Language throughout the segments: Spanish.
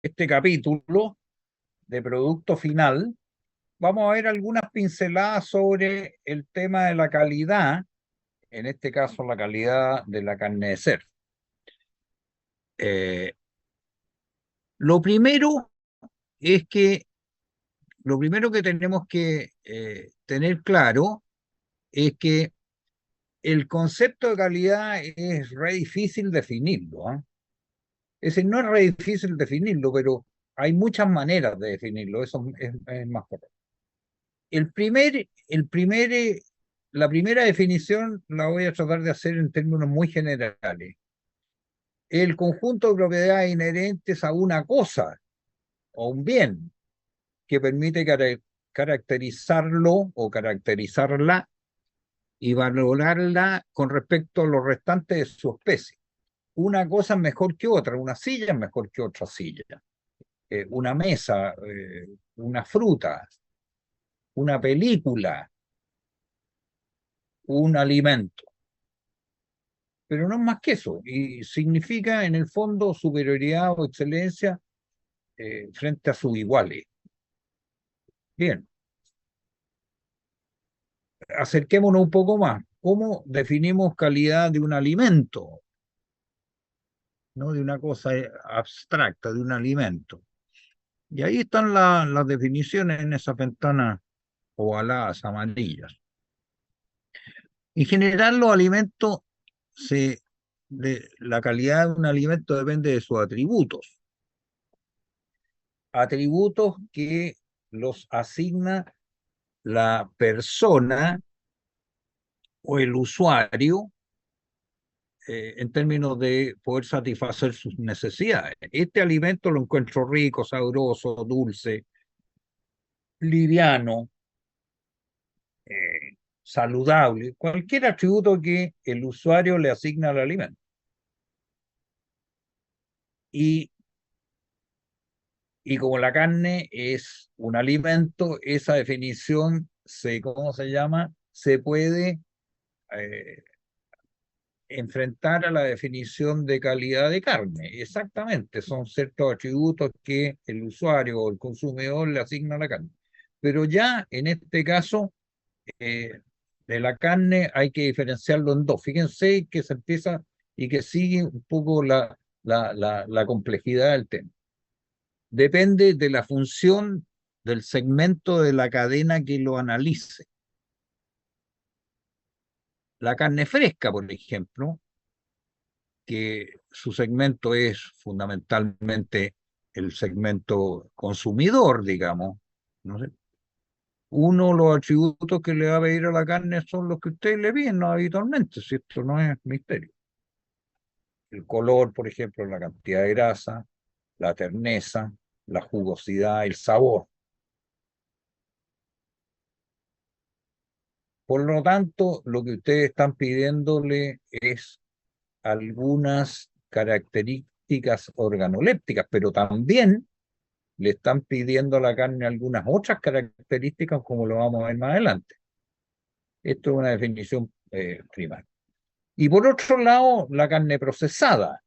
este capítulo de producto final, vamos a ver algunas pinceladas sobre el tema de la calidad, en este caso la calidad de la carne de cerdo. Eh, lo primero es que lo primero que tenemos que tener claro es que el concepto de calidad es re difícil definirlo, ¿ah? Es decir, no es re difícil definirlo, pero hay muchas maneras de definirlo, eso es más correcto. El primer, el primer, la primera definición la voy a tratar de hacer en términos muy generales. El conjunto de propiedades inherentes a una cosa o un bien que permite caracterizarlo o caracterizarla y valorarla con respecto a los restantes de su especie. Una cosa es mejor que otra, una silla es mejor que otra silla, una mesa, una fruta, una película, un alimento. Pero no es más que eso, y significa en el fondo superioridad o excelencia frente a sus iguales. Bien, acerquémonos un poco más. ¿Cómo definimos calidad de un alimento? No de una cosa abstracta, de un alimento. Y ahí están las definiciones en esas ventanas ovaladas, amarillas. En general, los alimentos, la calidad de un alimento depende de sus atributos. Atributos que los asigna la persona o el usuario en términos de poder satisfacer sus necesidades. Este alimento lo encuentro rico, sabroso, dulce, liviano, saludable, cualquier atributo que el usuario le asigna al alimento. Y, y como la carne es un alimento, esa definición ¿cómo se llama? Se puede eh, enfrentar a la definición de calidad de carne. Exactamente, son ciertos atributos que el usuario o el consumidor le asigna a la carne. Pero ya en este caso, eh, de la carne hay que diferenciarlo en dos. Fíjense que se empieza y que sigue un poco la complejidad del tema. Depende de la función del segmento de la cadena que lo analice. La carne fresca, por ejemplo, que su segmento es fundamentalmente el segmento consumidor, digamos, ¿no sé? Uno de los atributos que le va a pedir a la carne son los que ustedes le piden, ¿no? Habitualmente, si esto no es misterio. El color, por ejemplo, la cantidad de grasa, la terneza, la jugosidad, el sabor. Por lo tanto, lo que ustedes están pidiéndole es algunas características organolépticas, pero también le están pidiendo a la carne algunas otras características, como lo vamos a ver más adelante. Esto es una definición primaria. Y por otro lado, la carne procesada.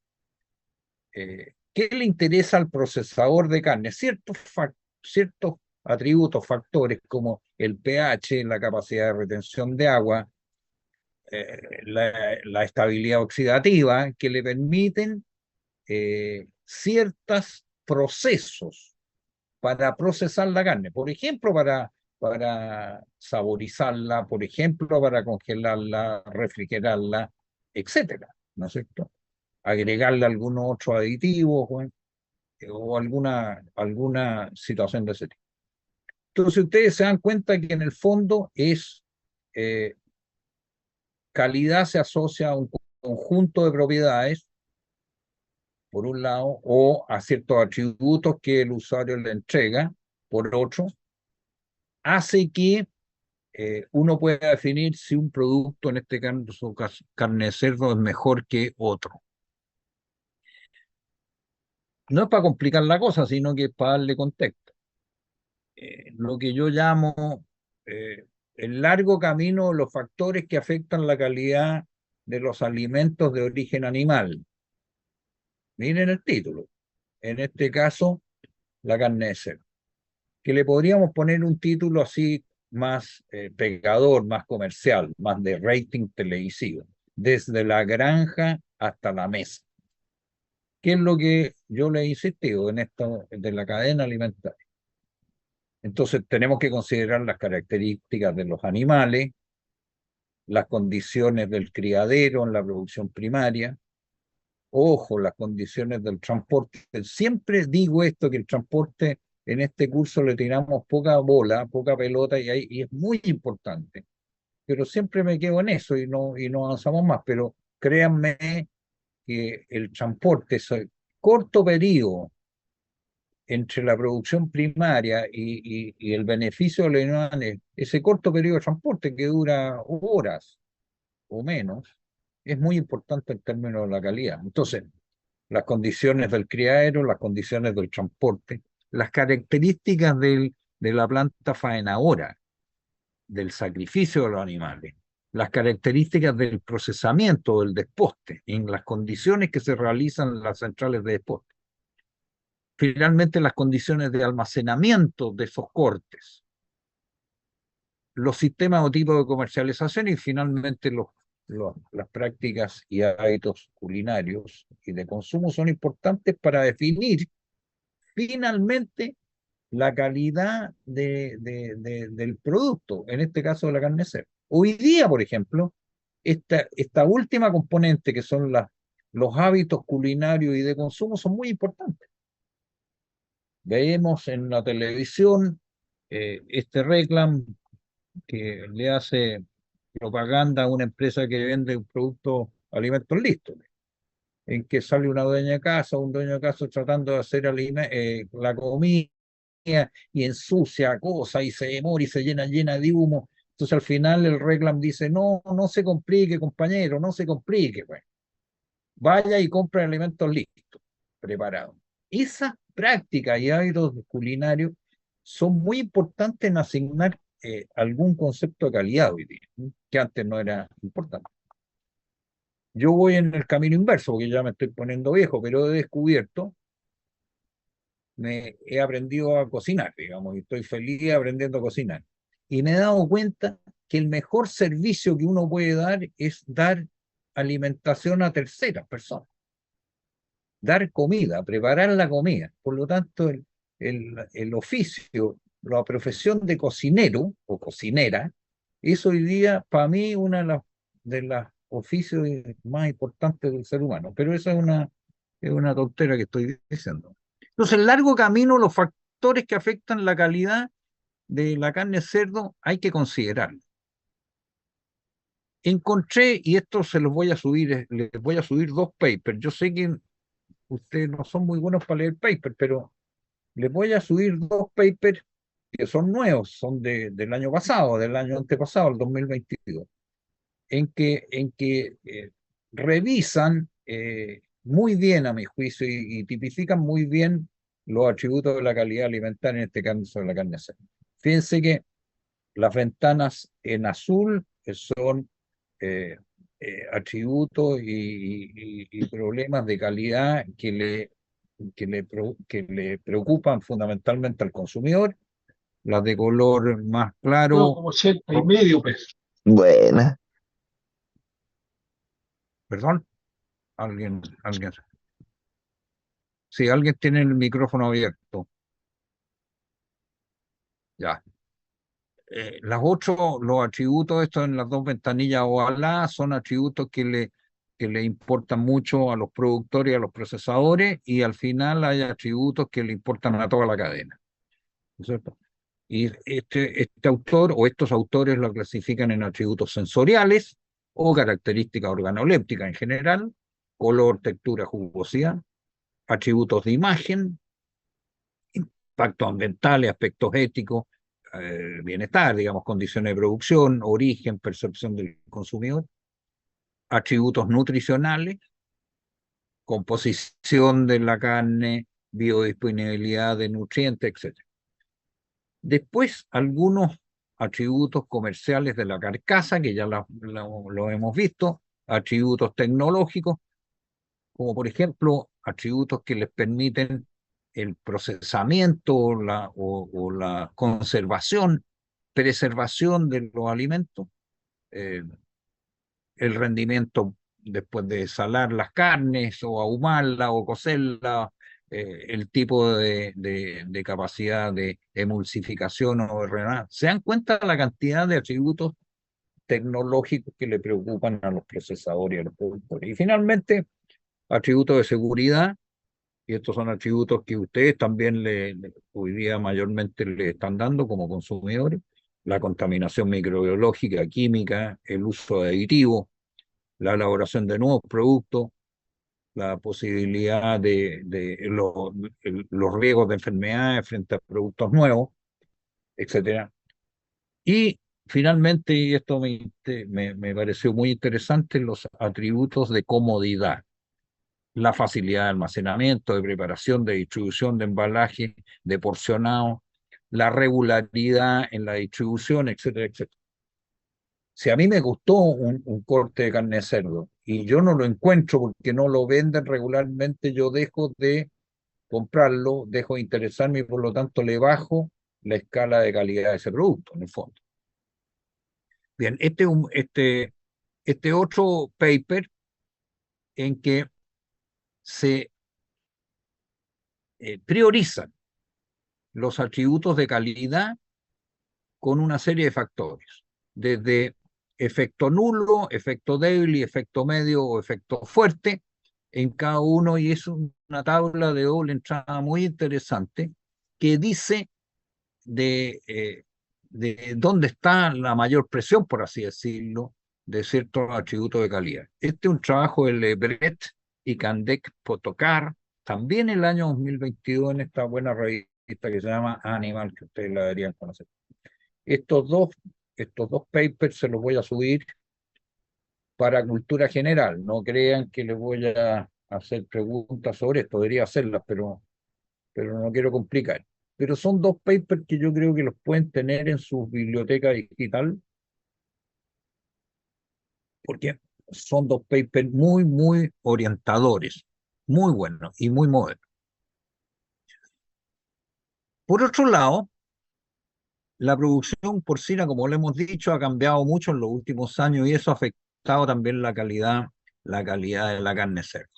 ¿Qué le interesa al procesador de carne? Ciertos atributos, factores como el pH, la capacidad de retención de agua, la estabilidad oxidativa, que le permiten ciertos procesos para procesar la carne. Por ejemplo, para saborizarla, por ejemplo, para congelarla, refrigerarla, etcétera, ¿no es cierto? Agregarle algunos otros aditivos o alguna situación de ese tipo. Entonces ustedes se dan cuenta que en el fondo eh, calidad se asocia a un conjunto de propiedades, por un lado, o a ciertos atributos que el usuario le entrega, por otro, hace que uno pueda definir si un producto, en este caso carne de cerdo, es mejor que otro. No es para complicar la cosa, sino que es para darle contexto. Lo que yo llamo eh, el largo camino de los factores que afectan la calidad de los alimentos de origen animal. Miren el título. en este caso, la carne de cerdo, que le podríamos poner un título así más pegador, más comercial, más de rating televisivo, desde la granja hasta la mesa. ¿Qué es lo que yo le he insistido en esto de la cadena alimentaria? Entonces tenemos que considerar las características de los animales, las condiciones del criadero en la producción primaria, ojo, las condiciones del transporte. Siempre digo esto, que el transporte en este curso le tiramos poca bola, poca pelota y es muy importante, pero siempre me quedo en eso y no avanzamos más, pero créanme que el transporte, ese corto periodo entre la producción primaria y el beneficio de los animales, ese corto periodo de transporte que dura horas o menos, es muy importante en términos de la calidad. Entonces, las condiciones del criadero, las condiciones del transporte, las características de la planta faenadora, del sacrificio de los animales, las características del procesamiento, del desposte, en las condiciones que se realizan en las centrales de desposte. Finalmente, las condiciones de almacenamiento de esos cortes, los sistemas o tipos de comercialización y finalmente las prácticas y hábitos culinarios y de consumo son importantes para definir finalmente la calidad del producto, en este caso de la carne de cerdo. Hoy día, por ejemplo, esta última componente que son los hábitos culinarios y de consumo son muy importantes. Vemos en la televisión este reclam que le hace propaganda a una empresa que vende un producto, alimentos listos, en que sale una dueña de casa, un dueño de casa tratando de hacer la comida y ensucia cosas y se demora y se llena de humo. Entonces al final el reclam dice, no, no se complique, compañero, no se complique. Pues. Vaya y compre alimentos listos, preparados. Esas prácticas y hábitos culinarios son muy importantes en asignar algún concepto de calidad hoy día, que antes no era importante. Yo voy en el camino inverso, porque ya me estoy poniendo viejo, pero he descubierto, he aprendido a cocinar, digamos, y estoy feliz aprendiendo a cocinar. Y me he dado cuenta que el mejor servicio que uno puede dar es dar alimentación a terceras personas, dar comida, preparar la comida. Por lo tanto, el oficio, la profesión de cocinero o cocinera, es hoy día para mí una de las oficios más importantes del ser humano. Pero esa es una tontera que estoy diciendo. Entonces, el largo camino, los factores que afectan la calidad de la carne de cerdo hay que considerarlo. Encontré, y esto se los voy a subir, les voy a subir dos papers. Yo sé que ustedes no son muy buenos para leer papers, pero les voy a subir dos papers que son nuevos, son del año pasado, del año antepasado, el 2022, en que revisan muy bien, a mi juicio, y tipifican muy bien los atributos de la calidad alimentaria, en este caso de la carne seca. Fíjense que las ventanas en azul son eh, atributos y problemas de calidad que le preocupan fundamentalmente al consumidor. Las de color más No, claro, como 80 y medio, pues. Buena. perdón, alguien, si alguien tiene el micrófono abierto, ya. Las otros, los atributos, estos en las dos ventanillas ovaladas, son atributos que le importan mucho a los productores y a los procesadores, y al final hay atributos que le importan a toda la cadena. ¿No es cierto? Y este autor o estos autores lo clasifican en atributos sensoriales o características organolépticas en general, color, textura, jugosidad, atributos de imagen, impactos ambientales, aspectos éticos, bienestar, digamos, condiciones de producción, origen, percepción del consumidor, atributos nutricionales, composición de la carne, biodisponibilidad de nutrientes, etc. Después, algunos atributos comerciales de la carcasa, que ya lo hemos visto, atributos tecnológicos, como por ejemplo atributos que les permiten el procesamiento o la conservación, preservación de los alimentos, eh, el rendimiento después de salar las carnes o ahumarla o cocerla, el tipo de capacidad de emulsificación o de renar. ¿Se dan cuenta la cantidad de atributos tecnológicos que le preocupan a los procesadores y a los productores? Y finalmente, atributos de seguridad, y estos son atributos que ustedes también hoy día mayormente le están dando como consumidores: la contaminación microbiológica, química, el uso de aditivos, la elaboración de nuevos productos, la posibilidad los riesgos de enfermedades frente a productos nuevos, etcétera. Y finalmente, y esto me pareció muy interesante, los atributos de comodidad: la facilidad de almacenamiento, de preparación, de distribución, de embalaje, de porcionado, la regularidad en la distribución, etcétera, etcétera. Si a mí me gustó un corte de carne de cerdo y yo no lo encuentro porque no lo venden regularmente, yo dejo de comprarlo, dejo de interesarme y por lo tanto le bajo la escala de calidad de ese producto, en el fondo. Bien, este otro paper en que se priorizan los atributos de calidad con una serie de factores, desde efecto nulo, efecto débil y efecto medio o efecto fuerte en cada uno, y es una tabla de doble entrada muy interesante que dice de dónde está la mayor presión, por así decirlo, de ciertos atributos de calidad. Este es un trabajo de Lebret y Kandek Potokar, también el año 2022, en esta buena revista que se llama Animal, que ustedes la deberían conocer. Estos dos, estos dos papers se los voy a subir para cultura general. No crean que les voy a hacer preguntas sobre esto, debería hacerlas, pero no quiero complicar. Pero son dos papers que yo creo que los pueden tener en su biblioteca digital, porque son dos papers muy, muy orientadores, muy buenos y muy modernos. Por otro lado, la producción porcina, como le hemos dicho, ha cambiado mucho en los últimos años y eso ha afectado también la calidad de la carne cerda.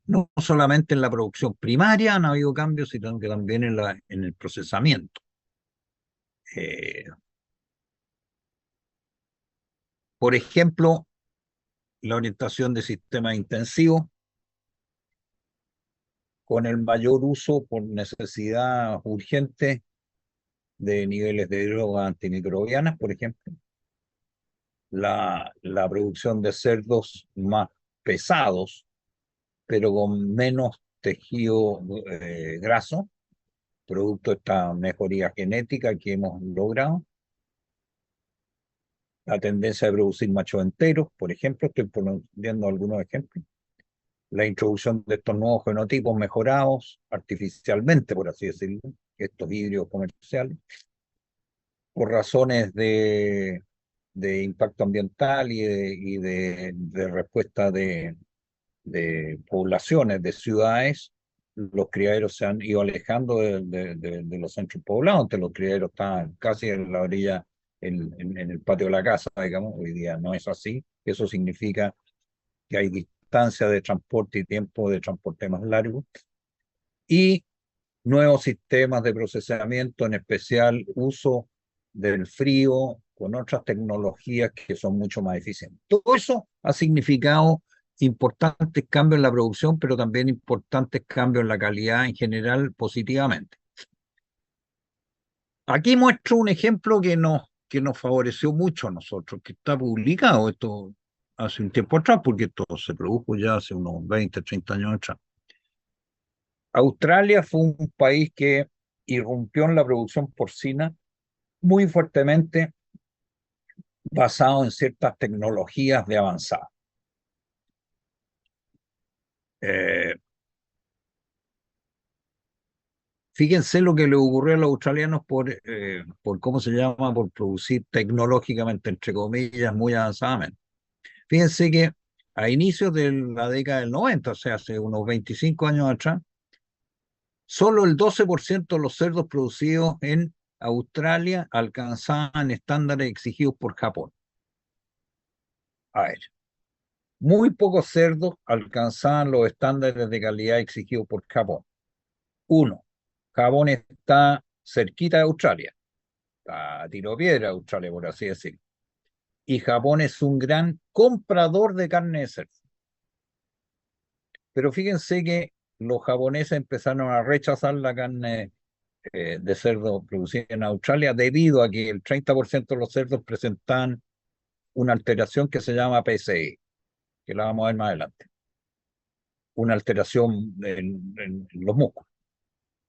No solamente en la producción primaria han habido cambios, sino que también en el procesamiento. Eh, por ejemplo, la orientación de sistemas intensivos con el mayor uso por necesidad urgente de niveles de drogas antimicrobianas, por ejemplo, la producción de cerdos más pesados, pero con menos tejido graso, producto de esta mejoría genética que hemos logrado, la tendencia de producir machos enteros, por ejemplo, estoy poniendo algunos ejemplos, la introducción de estos nuevos genotipos mejorados artificialmente, por así decirlo, estos híbridos comerciales, por razones de impacto ambiental de respuesta de poblaciones, de ciudades. Los criaderos se han ido alejando de los centros poblados, antes los criaderos estaban casi en la orilla, en el patio de la casa, digamos. Hoy día no es así. Eso significa que hay distancia de transporte y tiempo de transporte más largo, y nuevos sistemas de procesamiento, en especial uso del frío con otras tecnologías que son mucho más eficientes. Todo eso ha significado importantes cambios en la producción, pero también importantes cambios en la calidad en general positivamente. Aquí muestro un ejemplo que nos favoreció mucho a nosotros, que está publicado esto hace un tiempo atrás, porque esto se produjo ya hace unos 20, 30 años atrás. Australia fue un país que irrumpió en la producción porcina muy fuertemente, basado en ciertas tecnologías de avanzada. Eh, Fíjense lo que le ocurrió a los australianos por ¿cómo se llama? Por producir tecnológicamente, entre comillas, muy avanzadamente. Fíjense que a inicios de la década del 90, o sea, hace unos 25 años atrás, Solo el 12% de los cerdos producidos en Australia alcanzaban estándares exigidos por Japón. A ver, muy pocos cerdos alcanzaban los estándares de calidad exigidos por Japón. Uno, Japón está cerquita de Australia, está a tiro de piedra Australia, por así decirlo. Y Japón es un gran comprador de carne de cerdo. Pero fíjense que los japoneses empezaron a rechazar la carne de cerdo producida en Australia debido a que el 30% de los cerdos presentan una alteración que se llama PCE, que la vamos a ver más adelante, una alteración en los músculos.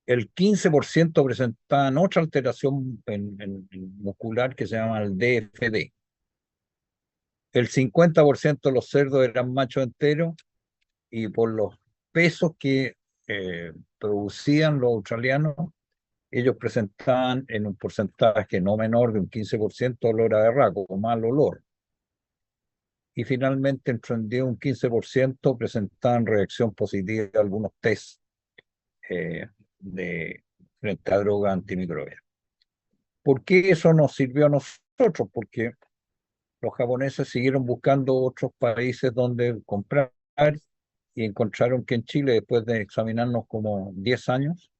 El 15% presentaban otra alteración en muscular que se llama el DFD. El 50% de los cerdos eran machos enteros y por los pesos que producían los australianos, ellos presentaban en un porcentaje no menor de un 15% olor a berraco o mal olor. Y finalmente, entre un 10 y un 15% presentaban reacción positiva a algunos test eh, frente a droga antimicrobiana. ¿Por qué eso nos sirvió a nosotros? Porque los japoneses siguieron buscando otros países donde comprar y encontraron que en Chile, después de examinarnos como 10 años,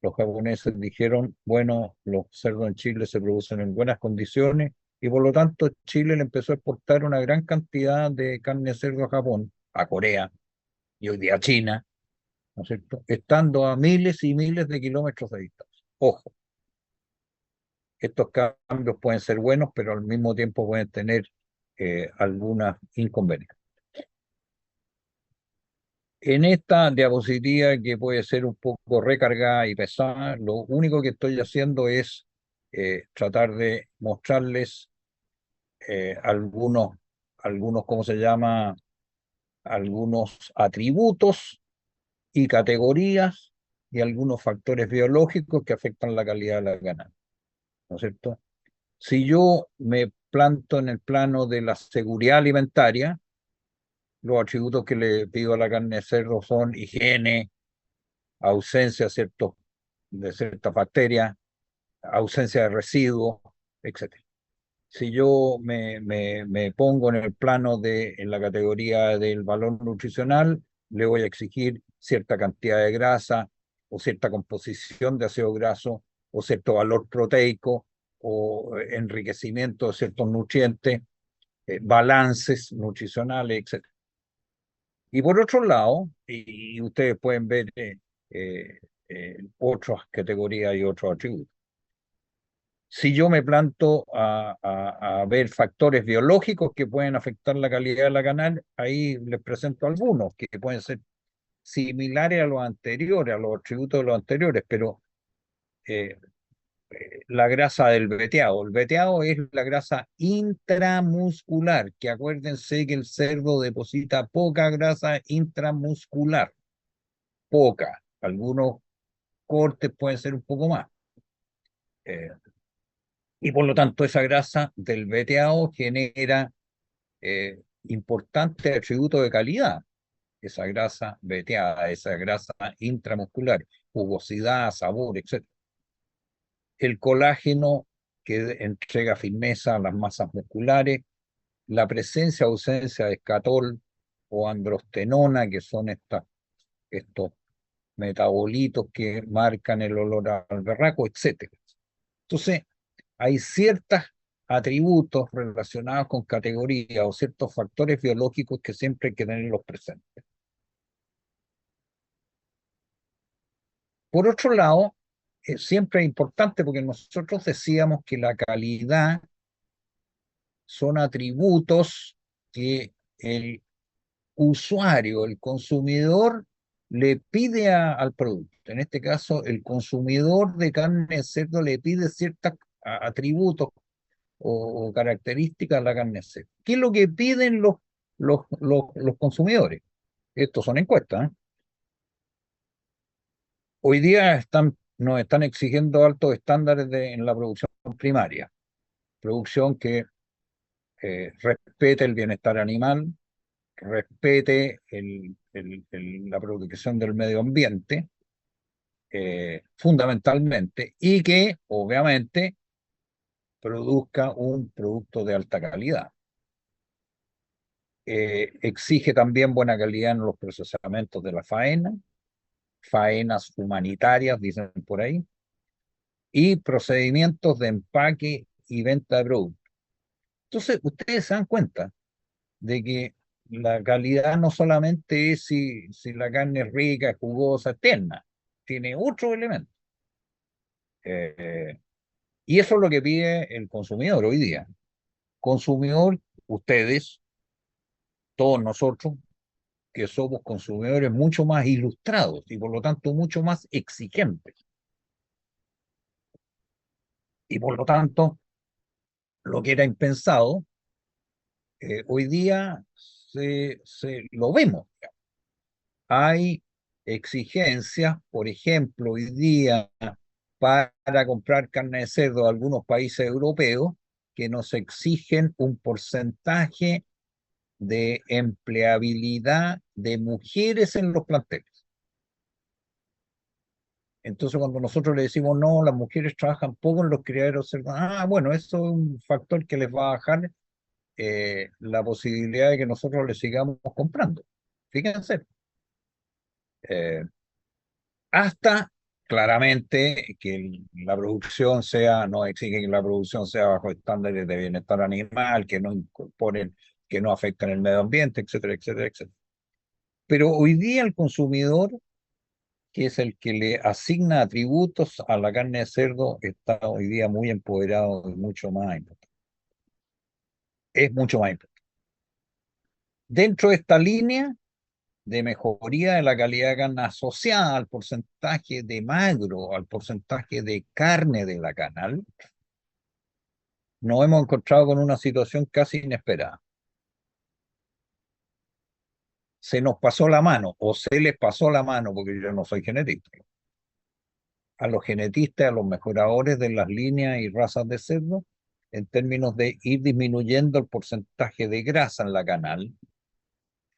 los japoneses dijeron, bueno, los cerdos en Chile se producen en buenas condiciones y por lo tanto Chile le empezó a exportar una gran cantidad de carne de cerdo a Japón, a Corea y hoy día a China, ¿no es cierto? Estando a miles y miles de kilómetros de distancia. Ojo, estos cambios pueden ser buenos, pero al mismo tiempo pueden tener algunas inconvenientes. En esta diapositiva, que puede ser un poco recargada y pesada, lo único que estoy haciendo es tratar de mostrarles algunos, ¿cómo se llama? Algunos atributos y categorías y algunos factores biológicos que afectan la calidad de la ganancia, ¿no es cierto? Si yo me planto en el plano de la seguridad alimentaria, los atributos que le pido a la carne de cerdo son higiene, ausencia de ciertas bacterias, ausencia de residuos, etcétera. Si yo me pongo en el plano en la categoría del valor nutricional, le voy a exigir cierta cantidad de grasa o cierta composición de ácido graso o cierto valor proteico o enriquecimiento de ciertos nutrientes, balances nutricionales, etcétera. Y por otro lado, y ustedes pueden ver otras categorías y otros atributos. Si yo me planto a ver factores biológicos que pueden afectar la calidad de la canal, ahí les presento algunos que pueden ser similares a los anteriores, a los atributos de los anteriores, pero eh, la grasa del veteado. El veteado es la grasa intramuscular, que acuérdense que el cerdo deposita poca grasa intramuscular, poca. Algunos cortes pueden ser un poco más. Eh, y por lo tanto, esa grasa del veteado genera importantes atributos de calidad. Esa grasa veteada, esa grasa intramuscular, jugosidad, sabor, etc. El colágeno que entrega firmeza a las masas musculares, la presencia o ausencia de escatol o androstenona, que son estos metabolitos que marcan el olor al berraco, etc. Entonces, hay ciertos atributos relacionados con categorías o ciertos factores biológicos que siempre hay que tenerlos presentes. Por otro lado, siempre es importante porque nosotros decíamos que la calidad son atributos que el usuario, el consumidor, le pide al producto. En este caso, el consumidor de carne de cerdo le pide ciertos atributos o características a la carne de cerdo. ¿Qué es lo que piden los consumidores? Estos son encuestas, ¿eh? Hoy día nos están exigiendo altos estándares en la producción primaria, producción que respete el bienestar animal, respete la protección del medio ambiente fundamentalmente, y que obviamente produzca un producto de alta calidad. Exige también buena calidad en los procesamientos de la faena, faenas humanitarias, dicen por ahí, y procedimientos de empaque y venta de productos. Entonces, ustedes se dan cuenta de que la calidad no solamente es si la carne es rica, es jugosa, es tierna, tiene otros elementos. Eh, y eso es lo que pide el consumidor hoy día. Consumidor, ustedes, todos nosotros, que somos consumidores mucho más ilustrados y por lo tanto mucho más exigentes. Y por lo tanto, lo que era impensado, hoy día lo vemos. Hay exigencias, por ejemplo, hoy día para comprar carne de cerdo de algunos países europeos que nos exigen un porcentaje de empleabilidad de mujeres en los planteles. Entonces, cuando nosotros le decimos no, las mujeres trabajan poco en los criaderos cerdos, bueno, eso es un factor que les va a bajar la posibilidad de que nosotros les sigamos comprando. Fíjense. Eh, Hasta claramente que la producción sea, no exigen que la producción sea bajo estándares de bienestar animal, que no incorporen, que no afecten el medio ambiente, etcétera, etcétera, etcétera. Pero hoy día el consumidor, que es el que le asigna atributos a la carne de cerdo, está hoy día muy empoderado y mucho más importante. Es mucho más importante. Dentro de esta línea de mejoría de la calidad de carne asociada al porcentaje de magro, al porcentaje de carne de la canal, nos hemos encontrado con una situación casi inesperada. Se nos pasó la mano, o se les pasó la mano, porque yo no soy genetista, a los genetistas, a los mejoradores de las líneas y razas de cerdo, en términos de ir disminuyendo el porcentaje de grasa en la canal,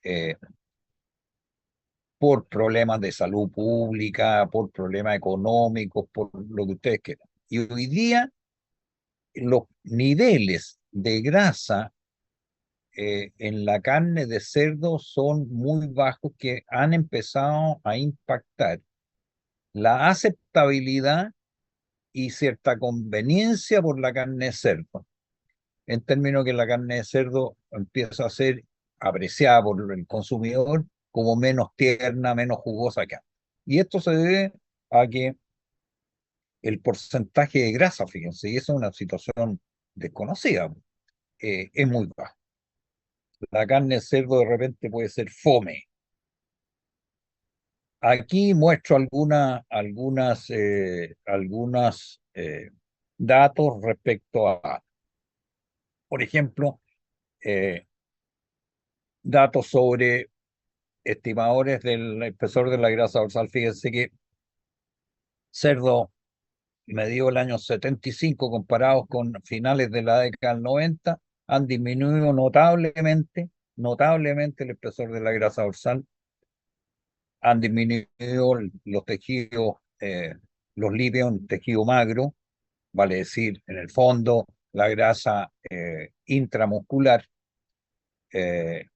eh, por problemas de salud pública, por problemas económicos, por lo que ustedes quieran. Y hoy día los niveles de grasa en la carne de cerdo son muy bajos que han empezado a impactar la aceptabilidad y cierta conveniencia por la carne de cerdo, en términos que la carne de cerdo empieza a ser apreciada por el consumidor como menos tierna, menos jugosa que antes. Y esto se debe a que el porcentaje de grasa, fíjense, y eso es una situación desconocida, es muy bajo. La carne de cerdo de repente puede ser fome. Aquí muestro algunas datos respecto a, por ejemplo, eh, datos sobre estimadores del espesor de la grasa dorsal. Fíjense que cerdo medido el año 75 comparados con finales de la década del 90 han disminuido notablemente el espesor de la grasa dorsal, han disminuido los tejidos, los lípidos en tejido magro, vale decir, en el fondo, la grasa intramuscular, eh,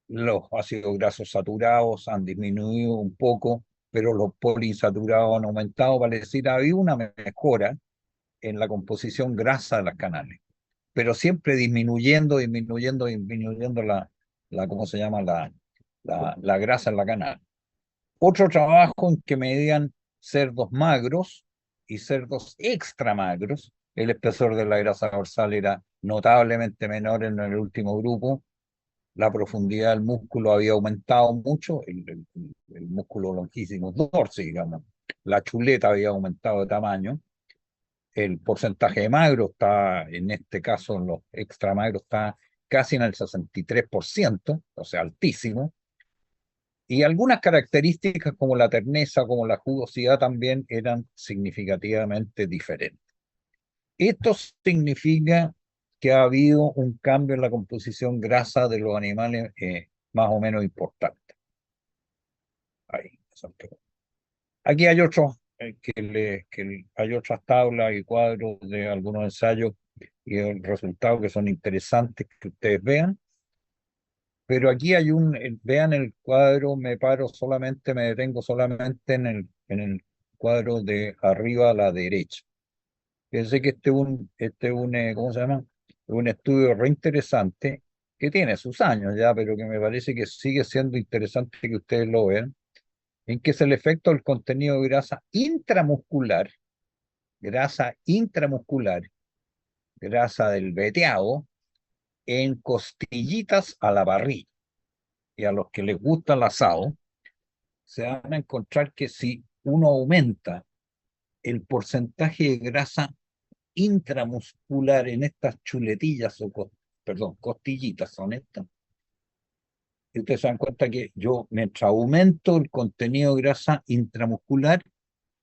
los ácidos grasos saturados han disminuido un poco, pero los poliinsaturados han aumentado, vale decir, ha habido una mejora en la composición grasa de las canales, pero siempre disminuyendo ¿cómo se llama? La grasa en la canal. Otro trabajo en que medían cerdos magros y cerdos extra magros, el espesor de la grasa dorsal era notablemente menor en el último grupo, la profundidad del músculo había aumentado mucho, el músculo longísimo dorsi, digamos, la chuleta había aumentado de tamaño, el porcentaje de magro está, en este caso, en los extra magros, está casi en el 63%, o sea, altísimo, y algunas características como la terneza, como la jugosidad también eran significativamente diferentes. Esto significa que ha habido un cambio en la composición grasa de los animales más o menos importante. Ahí, exacto. Aquí hay otros, hay otras tablas y cuadros de algunos ensayos y resultados que son interesantes que ustedes vean. Pero aquí hay vean el cuadro, me detengo solamente en el cuadro de arriba a la derecha. Pensé que ¿cómo se llama? Un estudio re interesante que tiene sus años ya, pero que me parece que sigue siendo interesante que ustedes lo vean, en que es el efecto del contenido de grasa intramuscular, grasa del veteado, en costillitas a la parrilla. Y a los que les gusta el asado, se van a encontrar que si uno aumenta el porcentaje de grasa intramuscular en estas chuletillas perdón, costillitas son estas, y ustedes se dan cuenta que yo, mientras aumento el contenido de grasa intramuscular,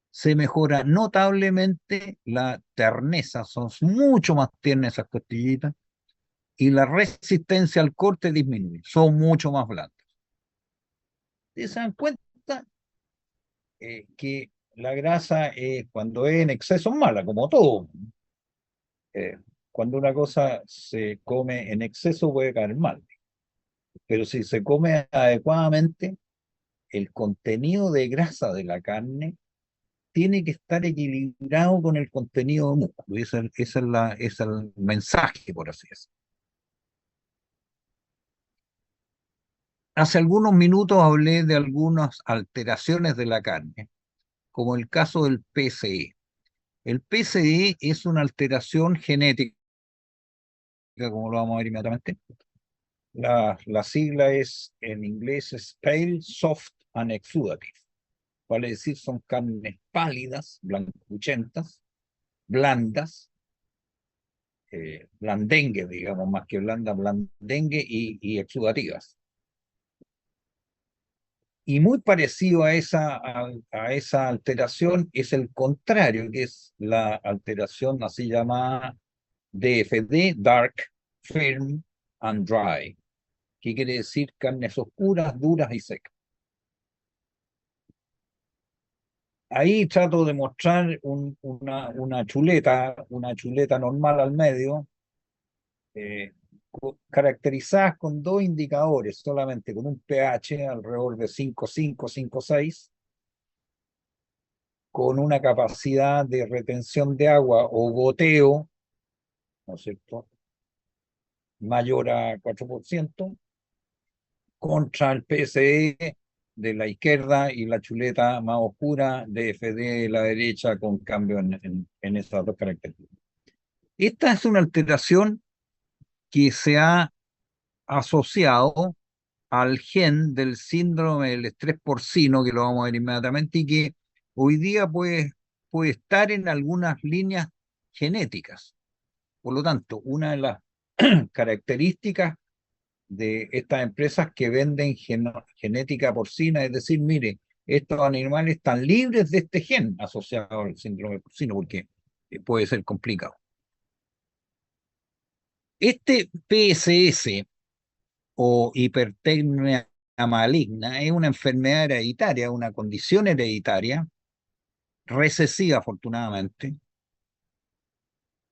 se mejora notablemente la terneza, son mucho más tiernas esas costillitas, y la resistencia al corte disminuye, son mucho más blandas. ¿Ustedes se dan cuenta que la grasa, cuando es en exceso, es mala, como todo? Eh, Cuando una cosa se come en exceso puede caer mal, pero si se come adecuadamente, el contenido de grasa de la carne tiene que estar equilibrado con el contenido de músculo. Ese es el mensaje, por así decirlo. Hace algunos minutos hablé de algunas alteraciones de la carne, como el caso del PCE. El PCE es una alteración genética, como lo vamos a ver inmediatamente. La sigla es, en inglés, es Pale, Soft and Exudative. Vale decir, son carnes pálidas, blancuchentas, blandas, blandengue, digamos, más que blanda, blandengue y exudativas. Y muy parecido a esa alteración es el contrario, que es la alteración así llamada DFD, Dark, Firm and Dry, que quiere decir carnes oscuras, duras y secas. Ahí trato de mostrar una chuleta normal al medio, eh, caracterizadas con dos indicadores, solamente con un pH alrededor de 5,5, 5,6, con una capacidad de retención de agua o goteo, ¿no es cierto?, mayor a 4%, contra el PSE de la izquierda y la chuleta más oscura de FD de la derecha, con cambio en esas dos características. Esta es una alteración que se ha asociado al gen del síndrome del estrés porcino, que lo vamos a ver inmediatamente, y que hoy día puede estar en algunas líneas genéticas. Por lo tanto, una de las características de estas empresas que venden genética porcina, es decir, mire, estos animales están libres de este gen asociado al síndrome porcino, porque puede ser complicado. Este PSS o hipertermia maligna es una enfermedad hereditaria, una condición hereditaria, recesiva afortunadamente,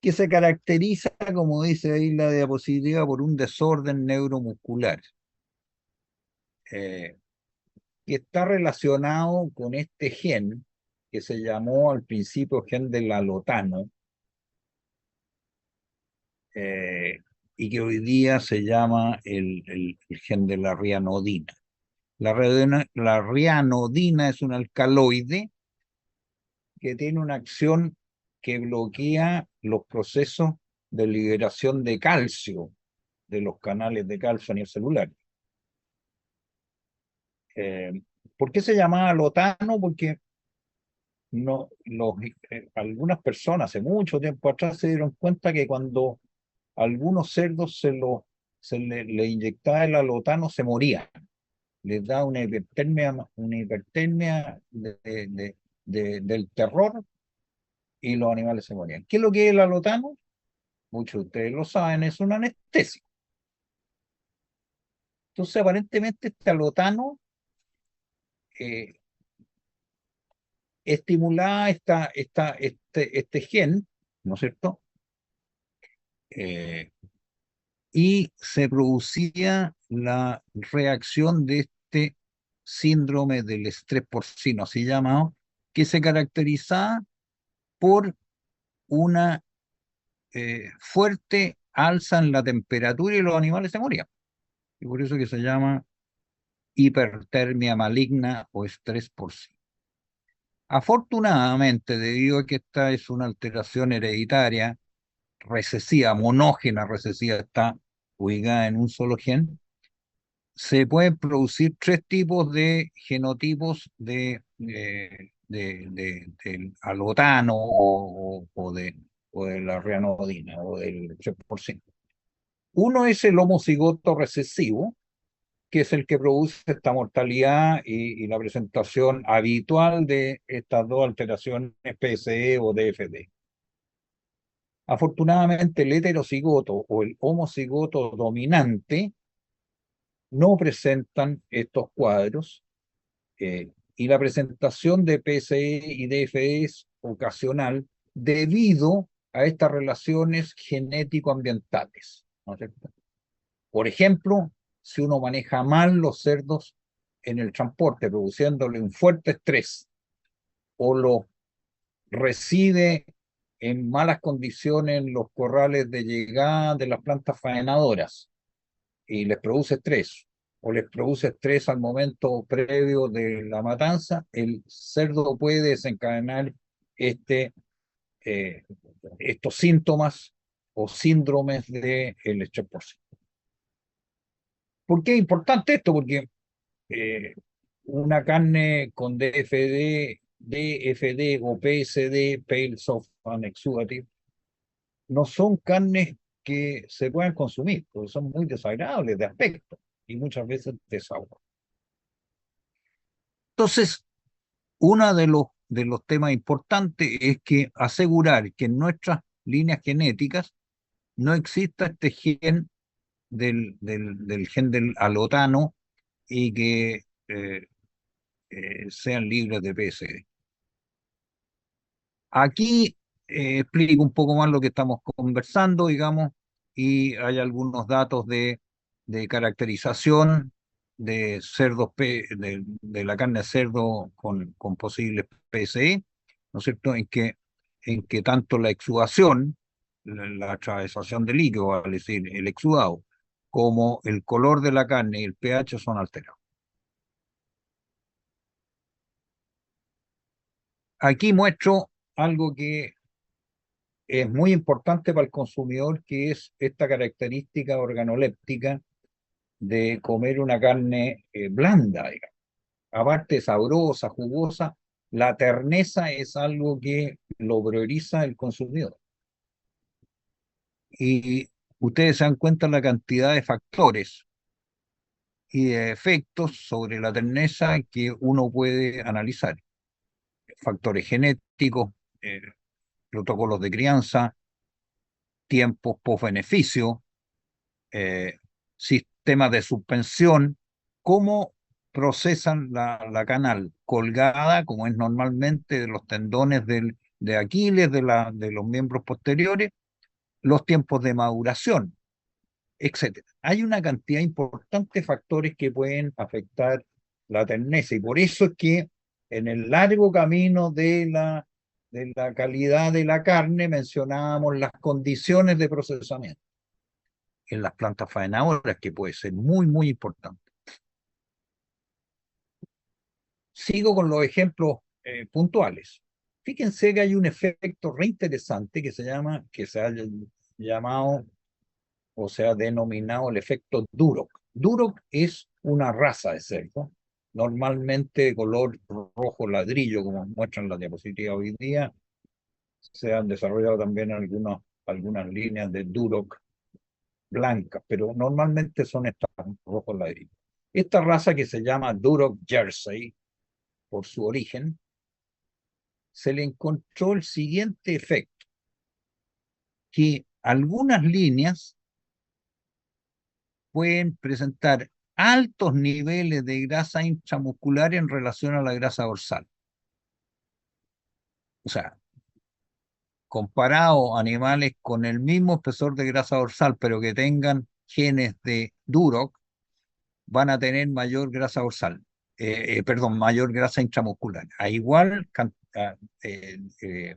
que se caracteriza, como dice ahí la diapositiva, por un desorden neuromuscular, eh, que está relacionado con este gen que se llamó al principio gen del alotano, eh, y que hoy día se llama el gen de la rianodina. La rianodina es un alcaloide que tiene una acción que bloquea los procesos de liberación de calcio de los canales de calcio a nivel celular. Eh, ¿Por qué se llamaba lotano? Porque no, algunas personas hace mucho tiempo atrás se dieron cuenta que cuando algunos cerdos le inyectaba el alotano, se morían. Les da una hipertermia del terror, y los animales se morían. ¿Qué es lo que es el alotano? Muchos de ustedes lo saben, es un anestésico. Entonces, aparentemente, este alotano, eh, estimulaba este gen, ¿no es cierto? Eh, y se producía la reacción de este síndrome del estrés porcino, así llamado, que se caracterizaba por una fuerte alza en la temperatura y los animales se morían. Y por eso que se llama hipertermia maligna o estrés porcino. Afortunadamente, debido a que esta es una alteración hereditaria, recesiva, monógena recesiva, está ubicada en un solo gen, se pueden producir tres tipos de genotipos del alotano o de la rianodina o del 3%. Uno es el homocigoto recesivo, que es el que produce esta mortalidad y la presentación habitual de estas dos alteraciones PSE o DFD. Afortunadamente, el heterocigoto o el homocigoto dominante no presentan estos cuadros y la presentación de PSE y DFE es ocasional debido a estas relaciones genético-ambientales, ¿no es cierto? Por ejemplo, si uno maneja mal los cerdos en el transporte, produciéndole un fuerte estrés, o lo recibe en malas condiciones en los corrales de llegada de las plantas faenadoras y les produce estrés, o les produce estrés al momento previo de la matanza, el cerdo puede desencadenar este, eh, estos síntomas o síndromes del estrés porcino. ¿Por qué es importante esto? Porque una carne con DFD o PSD, Pale Soft and Exudative, no son carnes que se puedan consumir, porque son muy desagradables de aspecto y muchas veces de sabor. Entonces, uno de los temas importantes es que asegurar que en nuestras líneas genéticas no exista este gen del gen del alotano y que sean libres de PSD. Aquí explico un poco más lo que estamos conversando, digamos, y hay algunos datos de caracterización de cerdos, de la carne de cerdo con posibles PSE, ¿no es cierto? En que tanto la exudación, la atravesación de líquido, es decir, el exudado, como el color de la carne y el pH son alterados. Aquí muestro algo que es muy importante para el consumidor, que es esta característica organoléptica de comer una carne blanda, digamos. Aparte sabrosa, jugosa, la terneza es algo que lo prioriza el consumidor. Y ustedes se dan cuenta la cantidad de factores y de efectos sobre la terneza que uno puede analizar. Factores genéticos, eh, protocolos de crianza, tiempos post-beneficio, sistemas de suspensión, cómo procesan la canal colgada, como es normalmente de los tendones de Aquiles, de los miembros posteriores, los tiempos de maduración, etcétera. Hay una cantidad importante de factores que pueden afectar la terneza y por eso es que en el largo camino de la calidad de la carne mencionábamos las condiciones de procesamiento en las plantas faenadoras, que puede ser muy, muy importante. Sigo con los ejemplos puntuales. Fíjense que hay un efecto reinteresante que se ha llamado o se ha denominado el efecto Duroc. Duroc es una raza de cerdo, normalmente de color rojo ladrillo, como muestran las diapositivas hoy día. Se han desarrollado también algunas líneas de Duroc blancas, pero normalmente son estas rojos ladrillos. Esta raza que se llama Duroc Jersey, por su origen, se le encontró el siguiente efecto, que algunas líneas pueden presentar altos niveles de grasa intramuscular en relación a la grasa dorsal. O sea, comparado animales con el mismo espesor de grasa dorsal, pero que tengan genes de Duroc, van a tener mayor grasa dorsal, perdón, mayor grasa intramuscular. A igual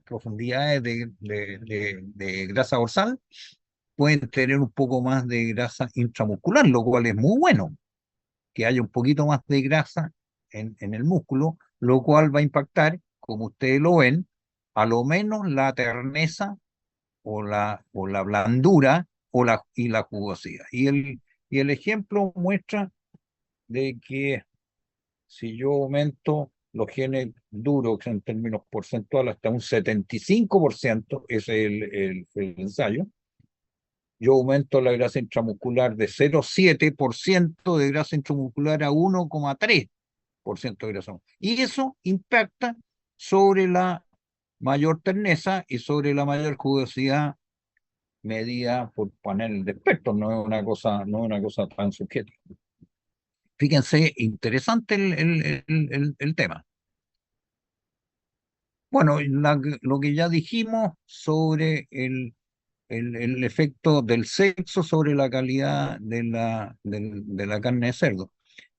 profundidades de grasa dorsal, pueden tener un poco más de grasa intramuscular, lo cual es muy bueno, que haya un poquito más de grasa en el músculo, lo cual va a impactar, como ustedes lo ven, a lo menos la terneza o la blandura y la jugosidad. Y el ejemplo muestra de que si yo aumento los genes duros en términos porcentuales hasta un 75%, ese es el ensayo, yo aumento la grasa intramuscular de 0,7% de grasa intramuscular a 1,3% de grasa. Y eso impacta sobre la mayor terneza y sobre la mayor jugosidad medida por panel de expertos, no es una cosa tan subjetiva. Fíjense, interesante el tema. Bueno, lo que ya dijimos sobre el efecto del sexo sobre la calidad de la carne de cerdo.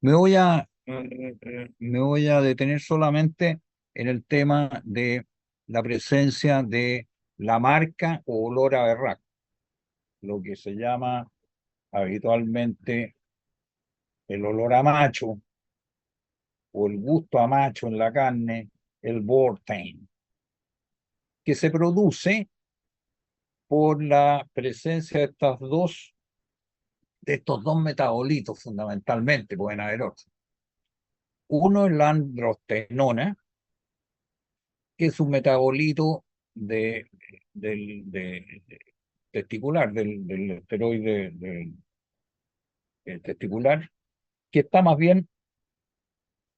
Me voy a detener solamente en el tema de la presencia de la marca o olor a berraco, lo que se llama habitualmente el olor a macho o el gusto a macho en la carne, el Vortein, que se produce por la presencia de estos dos metabolitos fundamentalmente, pueden haber otros. Uno es la androstenona, que es un metabolito de testicular, del esteroide testicular, que está más bien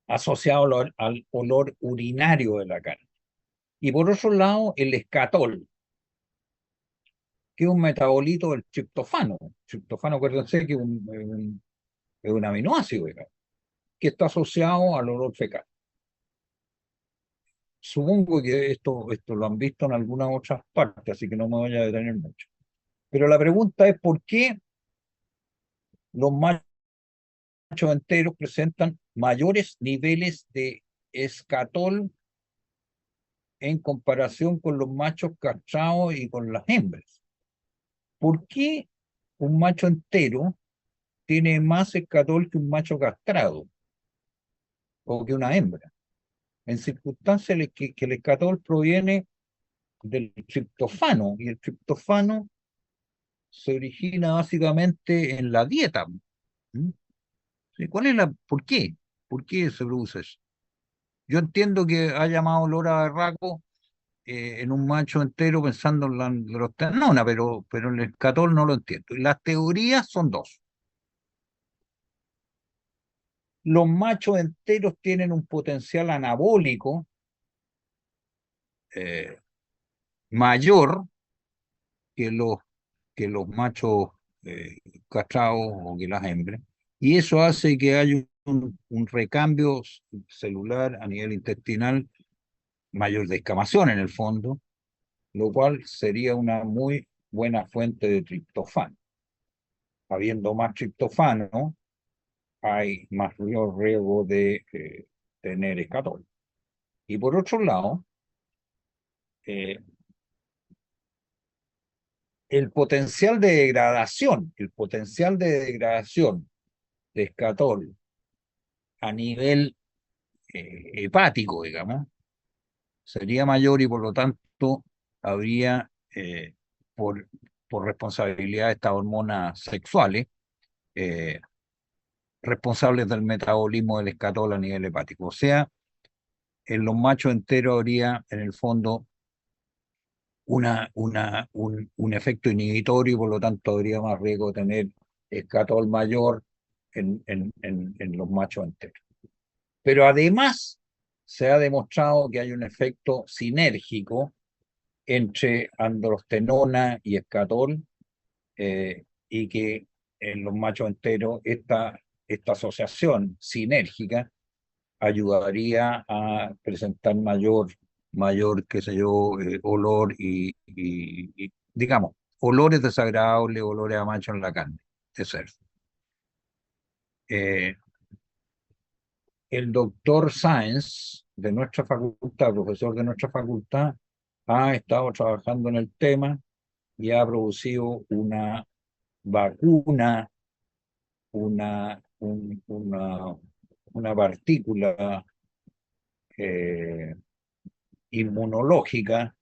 asociado al olor urinario de la carne. Y por otro lado, el escatol, que es un metabolito del triptofano. Triptofano, acuérdense que es un aminoácido, digamos, que está asociado al olor fecal. Supongo que esto lo han visto en algunas otras partes, así que no me voy a detener mucho. Pero la pregunta es por qué los machos enteros presentan mayores niveles de escatol en comparación con los machos castrados y con las hembras. ¿Por qué un macho entero tiene más escatol que un macho castrado o que una hembra? En circunstancias en que el escatol proviene del triptofano, y el triptofano se origina básicamente en la dieta. ¿Mm? Sí, ¿cuál es por qué? ¿Por qué se produce eso? Yo entiendo que ha llamado olor a berraco en un macho entero pensando en la androstenona, pero en el escatol no lo entiendo. Y las teorías son dos. Los machos enteros tienen un potencial anabólico eh, mayor que que los machos castrados o que las hembras, y eso hace que haya un recambio celular a nivel intestinal, mayor descamación en el fondo, lo cual sería una muy buena fuente de triptofano. Habiendo más triptofano, hay más riesgo de tener escatol. Y por otro lado, eh, el potencial de degradación de escatol a nivel hepático, digamos, sería mayor y por lo tanto habría, por, por responsabilidad de estas hormonas sexuales, eh, responsables del metabolismo del escatol a nivel hepático. O sea, en los machos enteros habría en el fondo un efecto inhibitorio y por lo tanto habría más riesgo de tener escatol mayor en los machos enteros. Pero además se ha demostrado que hay un efecto sinérgico entre androstenona y escatol, y que en los machos enteros esta asociación sinérgica ayudaría a presentar mayor, qué sé yo, olor digamos, olores desagradables, olores a macho en la carne de cerdo. Eh, el doctor Sáenz de nuestra facultad, profesor de nuestra facultad, ha estado trabajando en el tema y ha producido una vacuna, una partícula eh, inmunológica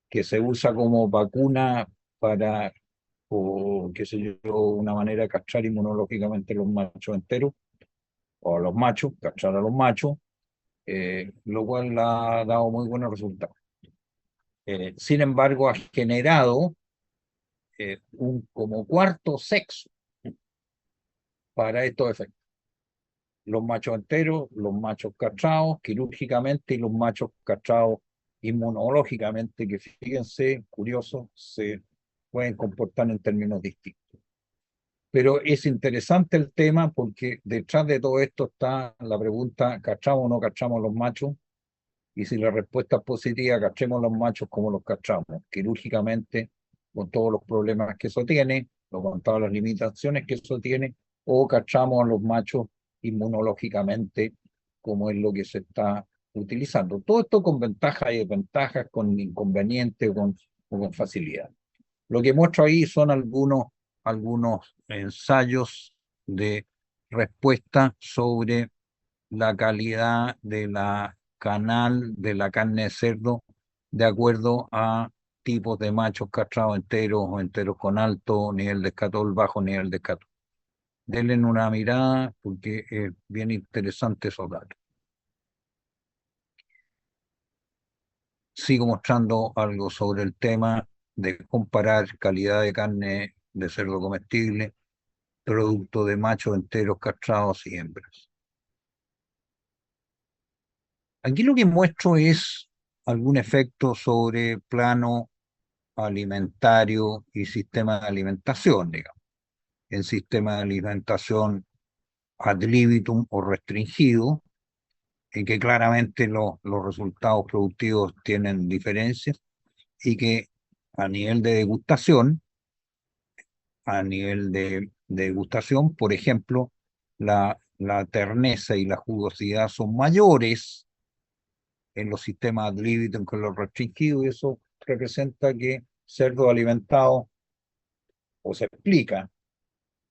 que se usa como vacuna para, o qué sé yo, una manera de castrar inmunológicamente los machos enteros, o a los machos, castrar a los machos, lo cual ha dado muy buenos resultados. Sin embargo, ha generado un como cuarto sexo para estos efectos. Los machos enteros, los machos castrados quirúrgicamente y los machos castrados inmunológicamente, que fíjense, curioso, se pueden comportar en términos distintos. Pero es interesante el tema porque detrás de todo esto está la pregunta, ¿castramos o no castramos los machos? Y si la respuesta es positiva, castremos los machos como los castramos, quirúrgicamente, con todos los problemas que eso tiene, con todas las limitaciones que eso tiene, o castramos a los machos inmunológicamente, como es lo que se está utilizando. Todo esto con ventajas y desventajas, con inconvenientes o con facilidad. Lo que muestro ahí son algunos ensayos de respuesta sobre la calidad de la canal de la carne de cerdo de acuerdo a tipos de machos castrados enteros o enteros con alto nivel de escatol, bajo nivel de escatol. Denle una mirada porque es bien interesante esos datos. Sigo mostrando algo sobre el tema de comparar calidad de carne de cerdo comestible, producto de machos enteros castrados y hembras. Aquí lo que muestro es algún efecto sobre plano alimentario y sistema de alimentación, digamos. El sistema de alimentación ad libitum o restringido, en que claramente los resultados productivos tienen diferencias y que a nivel de degustación, por ejemplo, la terneza y la jugosidad son mayores en los sistemas ad libitum que los restringidos, y eso representa que cerdo alimentado, o se explica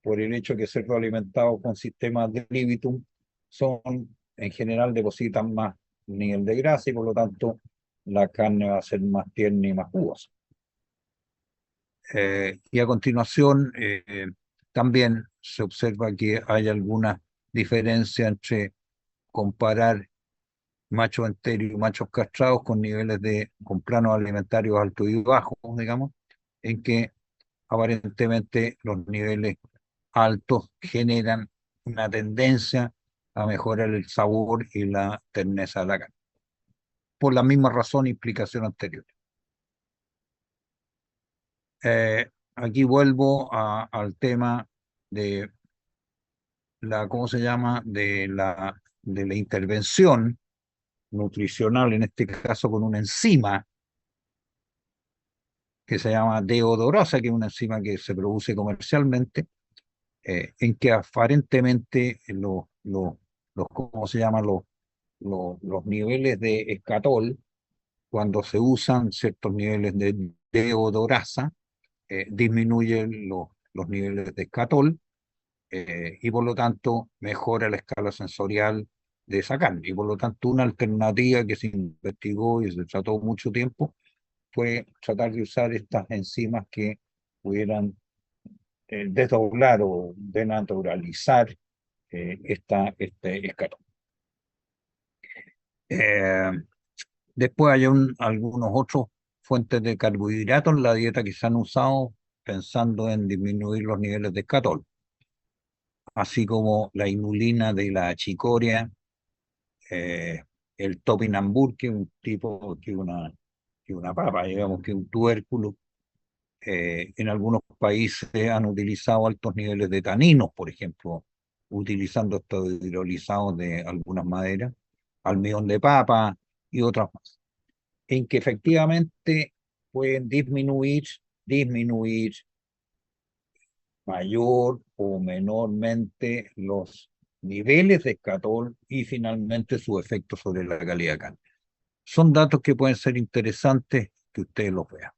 por el hecho que cerdo alimentado con sistemas de libitum son, en general, depositan más nivel de grasa y por lo tanto la carne va a ser más tierna y más jugosa. Y a continuación también se observa que hay alguna diferencia entre comparar machos enteros y machos castrados con niveles con planos alimentarios altos y bajos, digamos, en que aparentemente los niveles altos generan una tendencia a mejorar el sabor y la terneza de la carne, por la misma razón e implicación anterior. Aquí vuelvo al tema de ¿cómo se llama? De la intervención nutricional, en este caso con una enzima que se llama deodorasa, que es una enzima que se produce comercialmente, en que aparentemente ¿cómo se llama? Los niveles de escatol, cuando se usan ciertos niveles de deodorasa, disminuyen los niveles de escatol y por lo tanto mejora la escala sensorial de esa carne. Y por lo tanto una alternativa que se investigó y se trató mucho tiempo fue tratar de usar estas enzimas que pudieran desdoblar o denaturalizar este escatol. Eh, Después hay algunos otros fuentes de carbohidratos en la dieta que se han usado pensando en disminuir los niveles de escatol, así como la inulina de la chicoria, eh, el topinambur, que es un tipo, que una papa, digamos, que es un tubérculo. En algunos países han utilizado altos niveles de taninos, por ejemplo, utilizando estos hidrolizados de algunas maderas, almidón de papa, y otras más, en que efectivamente pueden disminuir mayor o menormente los niveles de escatol y finalmente su efecto sobre la calidad de carne. Son datos que pueden ser interesantes que ustedes los vean.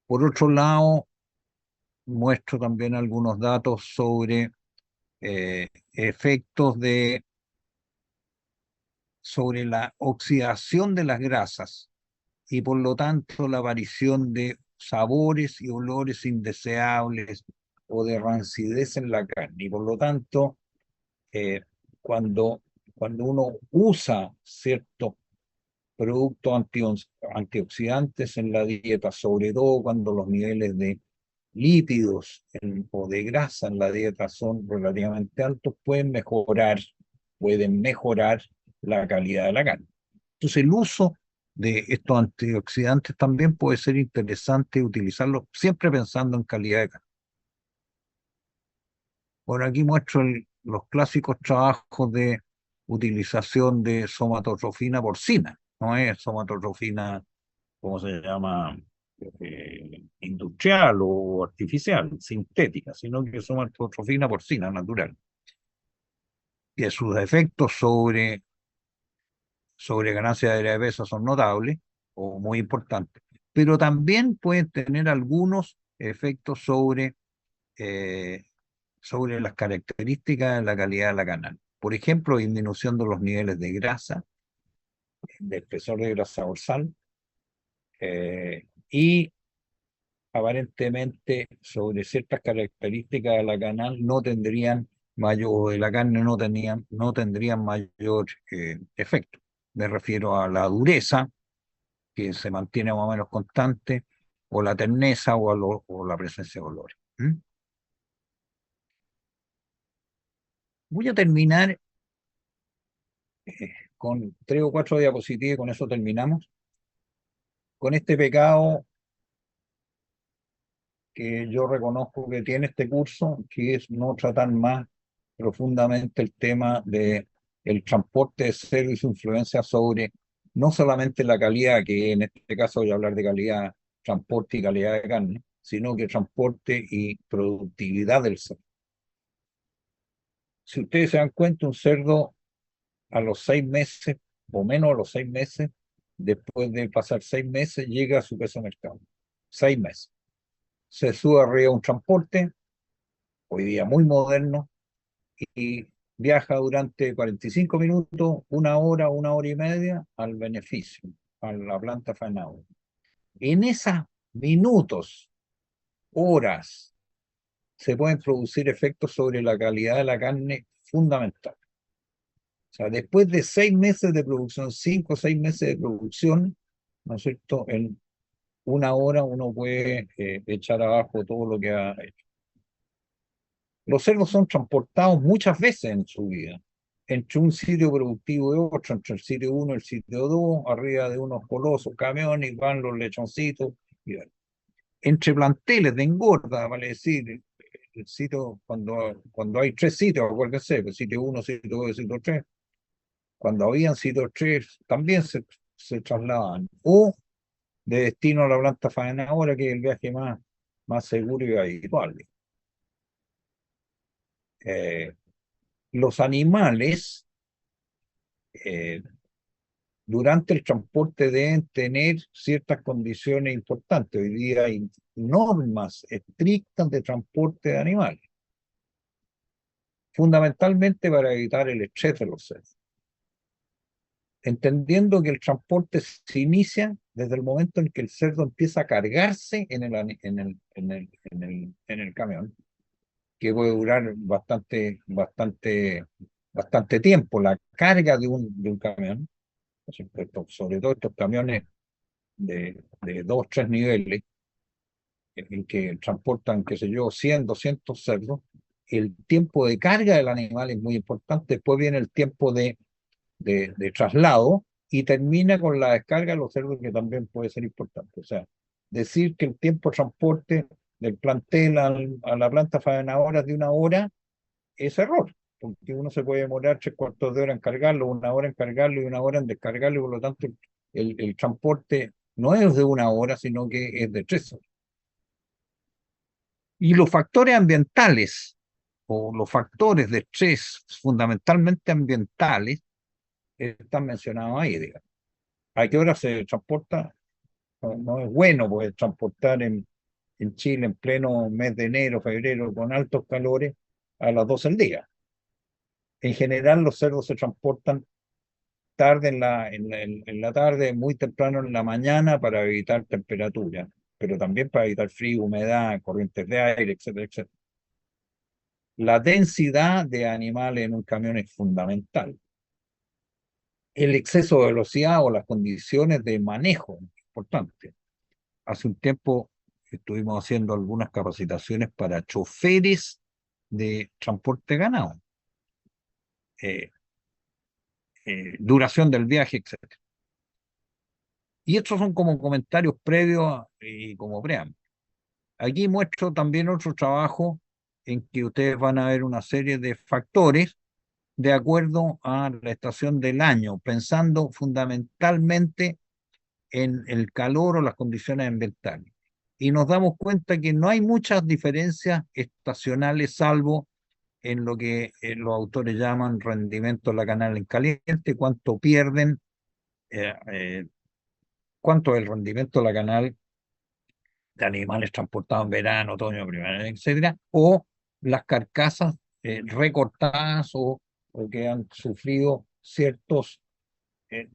Por otro lado, muestro también algunos datos sobre efectos sobre la oxidación de las grasas y por lo tanto la aparición de sabores y olores indeseables o de rancidez en la carne. Y por lo tanto, eh, cuando, cuando uno usa ciertos productos antioxidantes en la dieta, sobre todo cuando los niveles de lípidos o de grasa en la dieta son relativamente altos, pueden mejorar la calidad de la carne. Entonces, el uso de estos antioxidantes también puede ser interesante utilizarlos siempre pensando en calidad de carne. Por aquí muestro los clásicos trabajos de utilización de somatotrofina porcina, no es somatotrofina, ¿cómo se llama? Industrial o artificial, sintética, sino que somatotrofina porcina natural. Y sus efectos sobre ganancia de peso son notables o muy importantes, pero también pueden tener algunos efectos eh, sobre las características de la calidad de la carne. Por ejemplo, disminución de los niveles de grasa, de espesor de grasa dorsal, y aparentemente sobre ciertas características de la canal no tendrían mayor, de la carne no tendrían mayor efecto. Me refiero a la dureza, que se mantiene más o menos constante, o la terneza o la presencia de olores. ¿Mm? Voy a terminar con 3 o 4 diapositivas y con eso terminamos. Con este pecado que yo reconozco que tiene este curso, que es no tratar más profundamente el tema de el transporte de cerdo y su influencia sobre no solamente la calidad, que en este caso voy a hablar de calidad, transporte y calidad de carne, sino que transporte y productividad del cerdo. Si ustedes se dan cuenta, un cerdo a los 6 meses, o menos a los 6 meses, después de pasar 6 meses, llega a su peso de mercado. 6 meses. Se sube arriba un transporte, hoy día muy moderno, y viaja durante 45 minutos, 1 hora, 1 hora y media al beneficio, a la planta faenadora. En esos minutos, horas, se pueden producir efectos sobre la calidad de la carne fundamental. O sea, después de 6 meses de producción, 5 o 6 meses de producción, ¿no es cierto? En 1 hora uno puede echar abajo todo lo que ha hecho. Los cerdos son transportados muchas veces en su vida, entre un sitio productivo y otro, entre el sitio 1 y el sitio 2, arriba de unos colosos camiones, van los lechoncitos, y van. Entre planteles de engorda, vale decir, el sitio, cuando hay 3 sitios, acuérdense, el sitio 1, sitio 2 y sitio 3, cuando habían sitios 3, también se trasladan, o de destino a la planta faenadora, que es el viaje más seguro y habitual. Eh, los animales eh, durante el transporte deben tener ciertas condiciones importantes. Hoy día hay normas estrictas de transporte de animales, fundamentalmente para evitar el estrés de los cerdos. Entendiendo que el transporte se inicia desde el momento en que el cerdo empieza a cargarse en el camión, que puede durar bastante tiempo, la carga de un camión, sobre todo estos camiones de 2 o 3 niveles, en que transportan, qué sé yo, 100, 200 cerdos. El tiempo de carga del animal es muy importante. Después viene el tiempo de traslado y termina con la descarga de los cerdos, que también puede ser importante. O sea, decir que el tiempo de transporte del plantel a la planta faenadora es de 1 hora es error, porque uno se puede demorar 3/4 de hora en cargarlo, 1 hora en cargarlo y 1 hora en descargarlo, y por lo tanto el transporte no es de 1 hora, sino que es de 3 horas. Y los factores ambientales, o los factores de estrés fundamentalmente ambientales, están mencionados ahí, digamos. ¿A qué hora se transporta? No, no es bueno poder transportar en Chile en pleno mes de enero, febrero, con altos calores, a las 12 del día. En general, los cerdos se transportan tarde en la tarde, muy temprano en la mañana para evitar temperatura, pero también para evitar frío, humedad, corrientes de aire, etcétera, etcétera. La densidad de animales en un camión es fundamental. El exceso de velocidad o las condiciones de manejo es importante. Hace un tiempo estuvimos haciendo algunas capacitaciones para choferes de transporte de ganado, eh, duración del viaje, etc. Y estos son como comentarios previos y como preámbulo. Aquí muestro también otro trabajo en que ustedes van a ver una serie de factores de acuerdo a la estación del año, pensando fundamentalmente en el calor o las condiciones ambientales. Y nos damos cuenta que no hay muchas diferencias estacionales, salvo en lo que los autores llaman rendimiento de la canal en caliente, eh, eh, cuánto es el rendimiento de la canal de animales transportados en verano, otoño, primavera, etcétera, o las carcasas recortadas o que han sufrido ciertos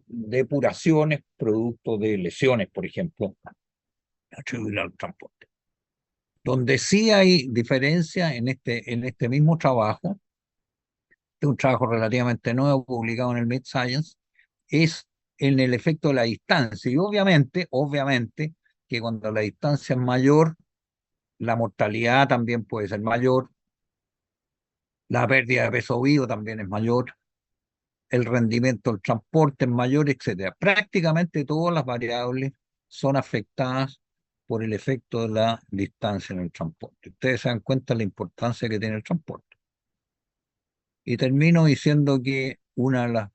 depuraciones producto de lesiones, por ejemplo, atribuibles al transporte. Donde sí hay diferencia en este mismo trabajo, de un trabajo relativamente nuevo publicado en el Mid-Science, es en el efecto de la distancia. Y obviamente, que cuando la distancia es mayor, la mortalidad también puede ser mayor, la pérdida de peso vivo también es mayor, el rendimiento del transporte es mayor, etcétera. Prácticamente todas las variables son afectadas por el efecto de la distancia en el transporte. Ustedes se dan cuenta de la importancia que tiene el transporte. Y termino diciendo que una de las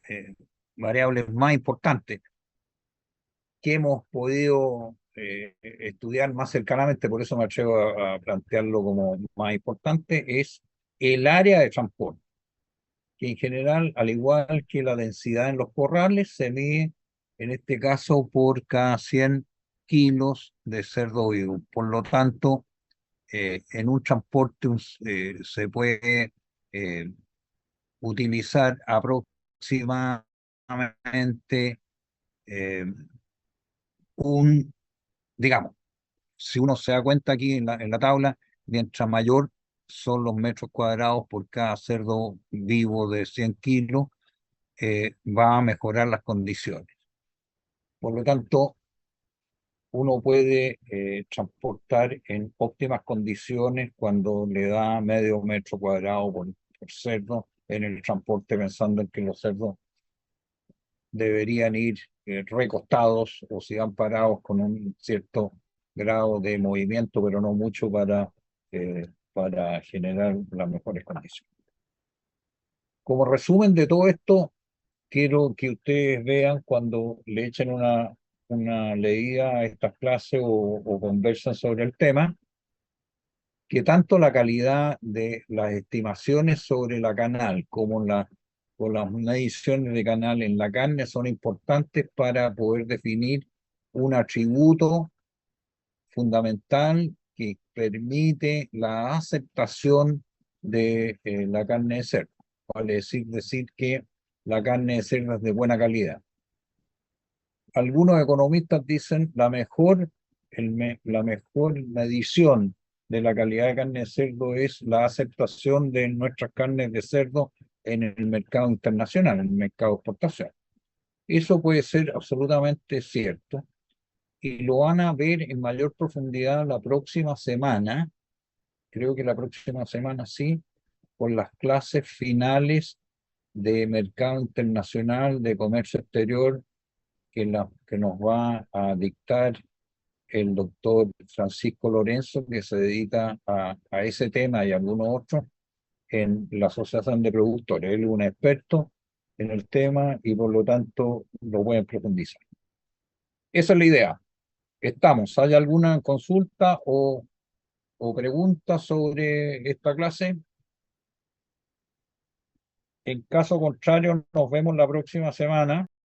eh, variables más importantes que hemos podido estudiar más cercanamente, por eso me atrevo a plantearlo como más importante, es el área de transporte, que en general, al igual que la densidad en los corrales, se mide en este caso por cada 100 kilos de cerdo vivo. Por lo tanto, en un transporte se puede eh, utilizar aproximadamente eh, un, digamos, si uno se da cuenta aquí en la tabla, mientras mayor son los metros cuadrados por cada cerdo vivo de 100 kilos, va a mejorar las condiciones. Por lo tanto, uno puede transportar en óptimas condiciones cuando le da medio metro cuadrado por cerdo en el transporte, pensando en que los cerdos deberían ir recostados o si van parados con un cierto grado de movimiento, pero no mucho para generar las mejores condiciones. Como resumen de todo esto, quiero que ustedes vean cuando le echen una leída a estas clases o conversan sobre el tema, que tanto la calidad de las estimaciones sobre la canal como o las mediciones de canal en la carne son importantes para poder definir un atributo fundamental que permite la aceptación de la carne de cerdo. Vale decir que la carne de cerdo es de buena calidad. Algunos economistas dicen la mejor medición de la calidad de carne de cerdo es la aceptación de nuestras carnes de cerdo en el mercado internacional, en el mercado de exportación. Eso puede ser absolutamente cierto y lo van a ver en mayor profundidad la próxima semana, creo que la próxima semana sí, con las clases finales de mercado internacional, de comercio exterior, que nos va a dictar el doctor Francisco Lorenzo, que se dedica a ese tema y a algunos otros, en la Asociación de Productores. Él es un experto en el tema y por lo tanto lo pueden profundizar. Esa es la idea. Estamos. ¿Hay alguna consulta o pregunta sobre esta clase? En caso contrario, nos vemos la próxima semana.